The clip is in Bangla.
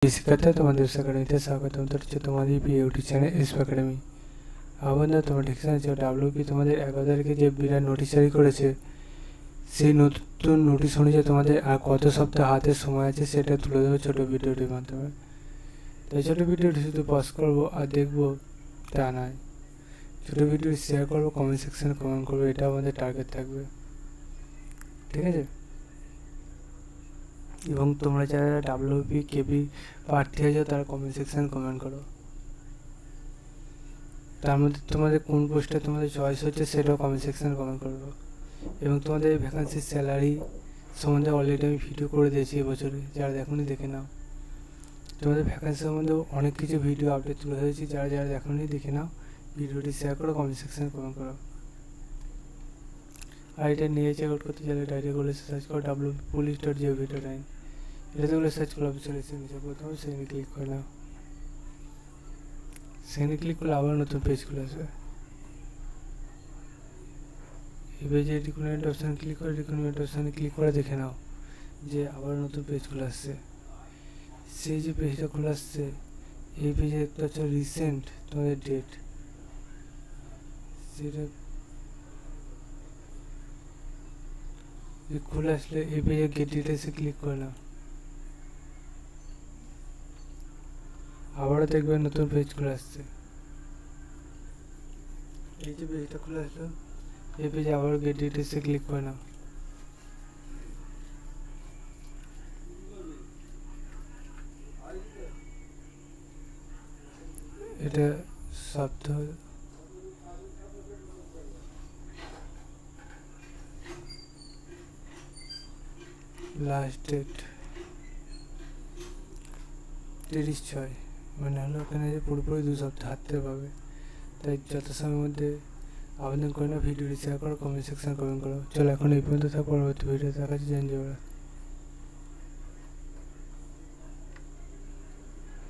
শিক্ষার্থী তোমাদের একাডেমিতে স্বাগতম। তো হচ্ছে তোমাদের ইউটিউব চ্যানেল এসপি একাডেমি। বন্ধুরা, তোমরা ঠিক জানো ডাব্লিউপি তোমাদের 11 তারিখে যে বিরাট নোটিশ জারি করেছে, সেই নতুন নোটিশ অনুযায়ী তোমাদের আর কত সপ্তাহ হাতে সময় আছে সেটা তুলে দেবো ছোটো ভিডিওটির মাধ্যমে। তাই ছোটো ভিডিওটি শুধু পজ করবো আর দেখবো তা নয়, ছোটো ভিডিও শেয়ার করবো, কমেন্ট সেকশানে কমেন্ট করবো, এটা আমাদের টার্গেট থাকবে, ঠিক আছে? এবং তোমরা যারা ডাব্লিউপি কেবি প্রার্থী আছো তারা কমেন্ট সেকশানে কমেন্ট করো। তার মধ্যে তোমাদের কোন পোস্টটা তোমাদের চয়েস হচ্ছে সেটাও কমেন্ট সেকশানে কমেন্ট করবো। এবং তোমাদের এই ভ্যাকান্সির স্যালারি সম্বন্ধে অলরেডি আমি ভিডিও করে দিয়েছি এবছরে, যারা দেখোনি দেখে নাও। তোমাদের ভ্যাকান্সি সম্বন্ধে অনেক কিছু ভিডিও আপডেট তুলে ধরেছি, যারা যারা দেখোনি দেখে নাও। ভিডিওটি শেয়ার করো, কমেন্ট সেকশানে কমেন্ট করো। আর এটা নিয়ে চেক আউট করতে চাইলে ডাইরেক্ট বলে সার্চ করো www.police.gov.in। এটাতে বলে সার্চ করলে চলে এসে নিচে প্রথমে সেখানে ক্লিক করে নাও। সেখানে ক্লিক করলে আবার নতুন পেজ খুলে আসবে। এই পেজে রিক্রুটমেন্ট অপশানে ক্লিক করে রিক্রুটমেন্ট অপশানে ক্লিক করে দেখে নাও যে আবার নতুন পেজ খুলে আসছে। সেই যে পেজটা খুলে আসছে, এই পেজে একটা হচ্ছে রিসেন্ট তোমাদের ডেট, সেটা খুলে আসলে এই পেজে গেট ডিটেলসে ক্লিক করে নাও। আবারও দেখবে নতুন পেজ খুলে আসছে। এই যে পেজটা খুলে আসলো, এই পেজে আবার গেট ডিটেলসে ক্লিক করে নাও। এটা সপ্তাহ লাস্ট ডেট 30/6, মানে হলো ওখানে যে পুরোপুরি 2 সপ্তাহ হাতে পাবে। তাই যত সময়ের মধ্যে আবেদন করে না, ভিডিওটি শেয়ার করো, কমেন্ট সেকশন কমেন্ট করো। চলো এখন এই পর্যন্ত থাক, পরবর্তী ভিডিও দেখা যাচ্ছে।